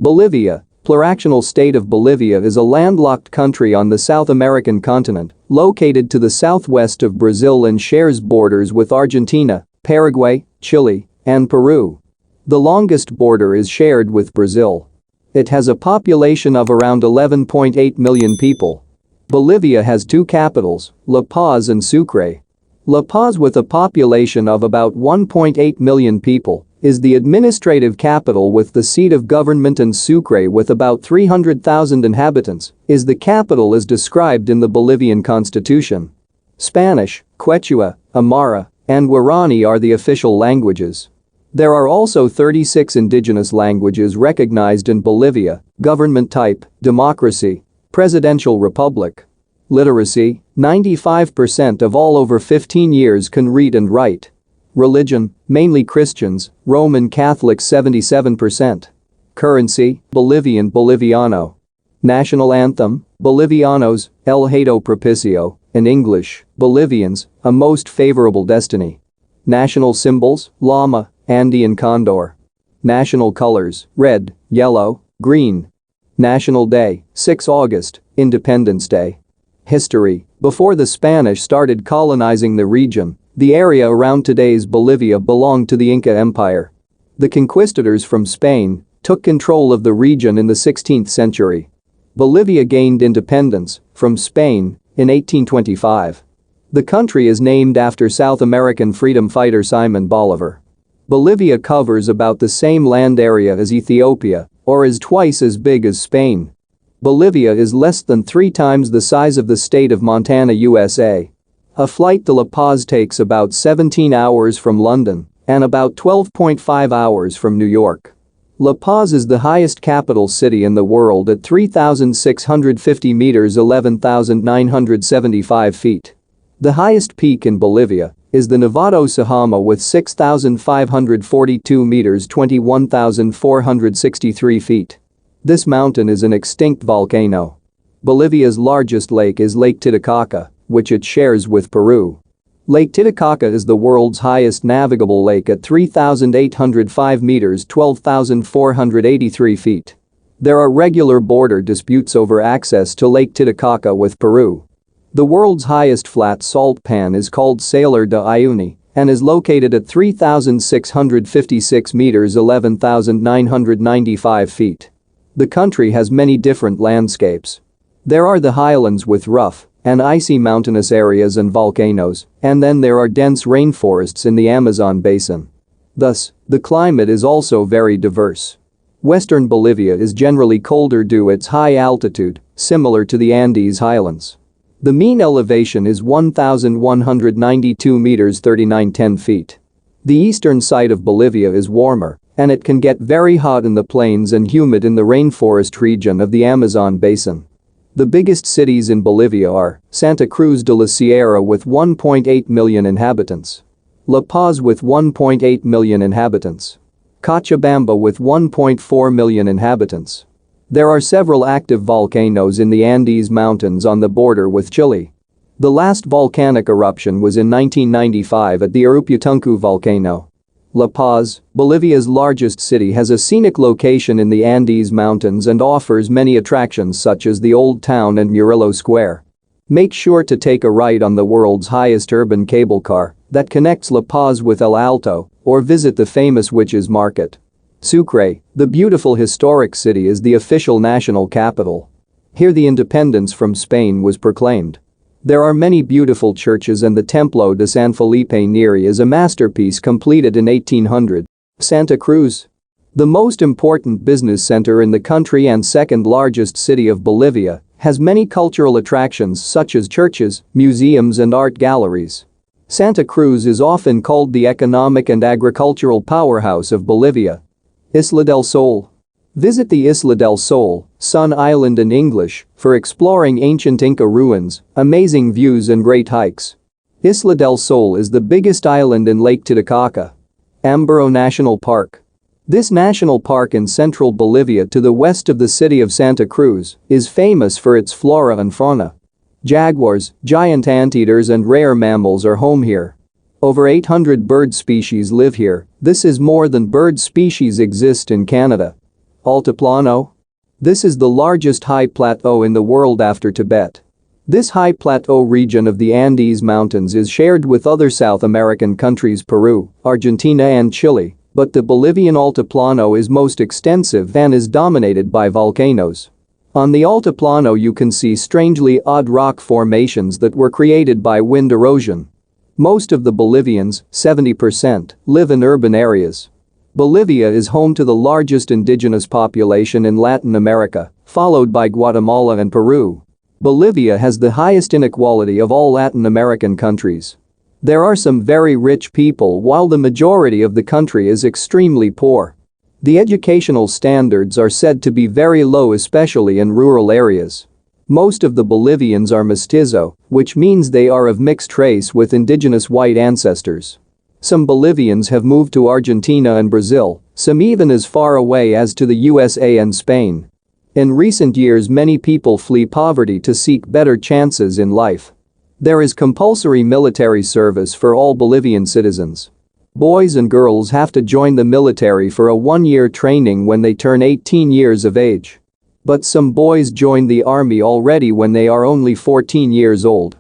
Bolivia, pluractional state of Bolivia is a landlocked country on the South American continent, located to the southwest of Brazil and shares borders with Argentina, Paraguay, Chile, and Peru. The longest border is shared with Brazil. It has a population of around 11.8 million people. Bolivia has two capitals, La Paz and Sucre. La Paz, with a population of about 1.8 million people, is the administrative capital with the seat of government, and Sucre, with about 300,000 inhabitants, is the capital as described in the Bolivian constitution. Spanish, Quechua, Aymara, and Guarani are the official languages. There are also 36 indigenous languages recognized in Bolivia. Government type, democracy, presidential republic. Literacy, 95% of all over 15 years can read and write. Religion, mainly Christians, Roman Catholics 77%. Currency, Bolivian Boliviano. National anthem, Bolivianos, El Hato Propicio, in English, Bolivians, a most favorable destiny. National symbols, llama, Andean condor. National colors, red, yellow, green. National day, 6 August, Independence Day. History, before the Spanish started colonizing the region, the area around today's Bolivia belonged to the Inca Empire. The conquistadors from Spain took control of the region in the 16th century. Bolivia gained independence from Spain in 1825. The country is named after South American freedom fighter Simon Bolivar. Bolivia covers about the same land area as Ethiopia, or is twice as big as Spain. Bolivia is less than 3 times the size of the state of Montana, USA. A flight to La Paz takes about 17 hours from London and about 12.5 hours from New York. La Paz is the highest capital city in the world at 3,650 meters, 11,975 feet. The highest peak in Bolivia is the Nevado Sajama with 6,542 meters, 21,463 feet. This mountain is an extinct volcano. Bolivia's largest lake is Lake Titicaca, which it shares with Peru. Lake Titicaca is the world's highest navigable lake at 3,805 meters, 12,483 feet. There are regular border disputes over access to Lake Titicaca with Peru. The world's highest flat salt pan is called Salar de Uyuni and is located at 3,656 meters, 11,995 feet. The country has many different landscapes. There are the highlands with rough and icy mountainous areas and volcanoes, and then there are dense rainforests in the Amazon basin. Thus, the climate is also very diverse. Western Bolivia is generally colder due to its high altitude, similar to the Andes highlands. The mean elevation is 1,192 meters, 3910 feet. The eastern side of Bolivia is warmer, and it can get very hot in the plains and humid in the rainforest region of the Amazon basin. The biggest cities in Bolivia are Santa Cruz de la Sierra with 1.8 million inhabitants, La Paz with 1.8 million inhabitants, Cochabamba with 1.4 million inhabitants. There are several active volcanoes in the Andes Mountains on the border with Chile. The last volcanic eruption was in 1995 at the Aruputuncu volcano. La Paz, Bolivia's largest city, has a scenic location in the Andes Mountains and offers many attractions such as the Old Town and Murillo Square. Make sure to take a ride on the world's highest urban cable car that connects La Paz with El Alto, or visit the famous Witches Market. Sucre, the beautiful historic city, is the official national capital. Here the independence from Spain was proclaimed. There are many beautiful churches, and the Templo de San Felipe Neri is a masterpiece completed in 1800. Santa Cruz, the most important business center in the country and second largest city of Bolivia, has many cultural attractions such as churches, museums, and art galleries. Santa Cruz is often called the economic and agricultural powerhouse of Bolivia. Isla del Sol. Visit the Isla del Sol, Sun Island in English, for exploring ancient Inca ruins, amazing views, and great hikes. Isla del Sol is the biggest island in Lake Titicaca. Amboró National Park. This national park in central Bolivia to the west of the city of Santa Cruz is famous for its flora and fauna. Jaguars, giant anteaters, and rare mammals are home here. Over 800 bird species live here. This is more than bird species exist in Canada. Altiplano? This is the largest high plateau in the world after Tibet. This high plateau region of the Andes Mountains is shared with other South American countries Peru, Argentina and Chile, but the Bolivian Altiplano is most extensive and is dominated by volcanoes. On the Altiplano you can see strangely odd rock formations that were created by wind erosion. Most of the Bolivians, 70%, live in urban areas. Bolivia is home to the largest indigenous population in Latin America, followed by Guatemala and Peru. Bolivia has the highest inequality of all Latin American countries. There are some very rich people while the majority of the country is extremely poor. The educational standards are said to be very low, especially in rural areas. Most of the Bolivians are mestizo, which means they are of mixed race with indigenous white ancestors. Some Bolivians have moved to Argentina and Brazil, some even as far away as to the USA and Spain. In recent years many people flee poverty to seek better chances in life. There is compulsory military service for all Bolivian citizens. Boys and girls have to join the military for a one-year training when they turn 18 years of age. But some boys join the army already when they are only 14 years old.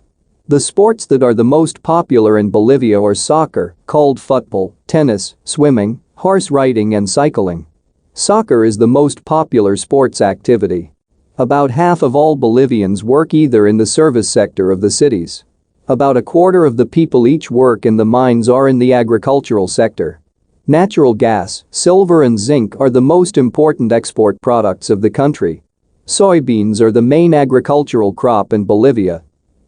The sports that are the most popular in Bolivia are soccer, called football, tennis, swimming, horse riding and cycling. Soccer is the most popular sports activity. About half of all Bolivians work either in the service sector of the cities. About a quarter of the people each work in the mines or in the agricultural sector. Natural gas, silver and zinc are the most important export products of the country. Soybeans are the main agricultural crop in Bolivia.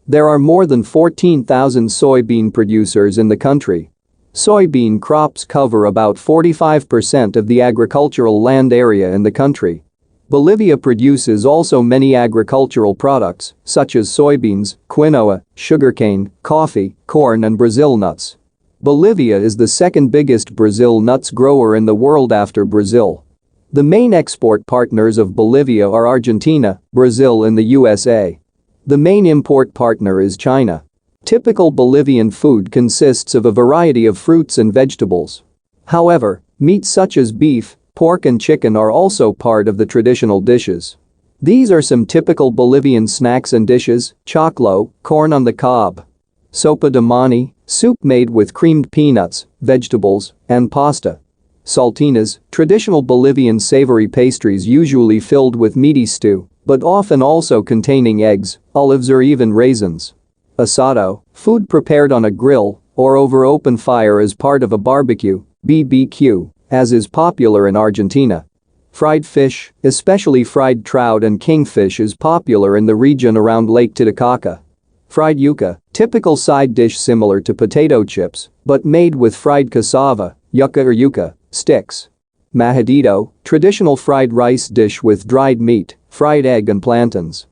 There are more than 14,000 soybean producers in the country. Soybean crops cover about 45% of the agricultural land area in the country. Bolivia produces also many agricultural products, such as soybeans, quinoa, sugarcane, coffee, corn and Brazil nuts. Bolivia is the second biggest Brazil nuts grower in the world after Brazil. The main export partners of Bolivia are Argentina, Brazil and the USA. The main import partner is China. Typical Bolivian food consists of a variety of fruits and vegetables. However, meats such as beef, pork and chicken are also part of the traditional dishes. These are some typical Bolivian snacks and dishes: choclo, corn on the cob, sopa de mani, soup made with creamed peanuts, vegetables, and pasta. Saltinas, traditional Bolivian savory pastries usually filled with meaty stew, but often also containing eggs, olives or even raisins. Asado, food prepared on a grill or over open fire as part of a barbecue, BBQ, as is popular in Argentina. Fried fish, especially fried trout and kingfish, is popular in the region around Lake Titicaca. Fried yuca, typical side dish similar to potato chips, but made with fried cassava, yucca or yuca, sticks. Majadito, traditional fried rice dish with dried meat, fried egg and plantains.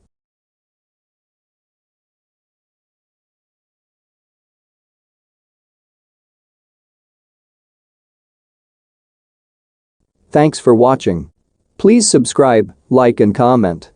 Thanks for watching. Please subscribe, like and comment.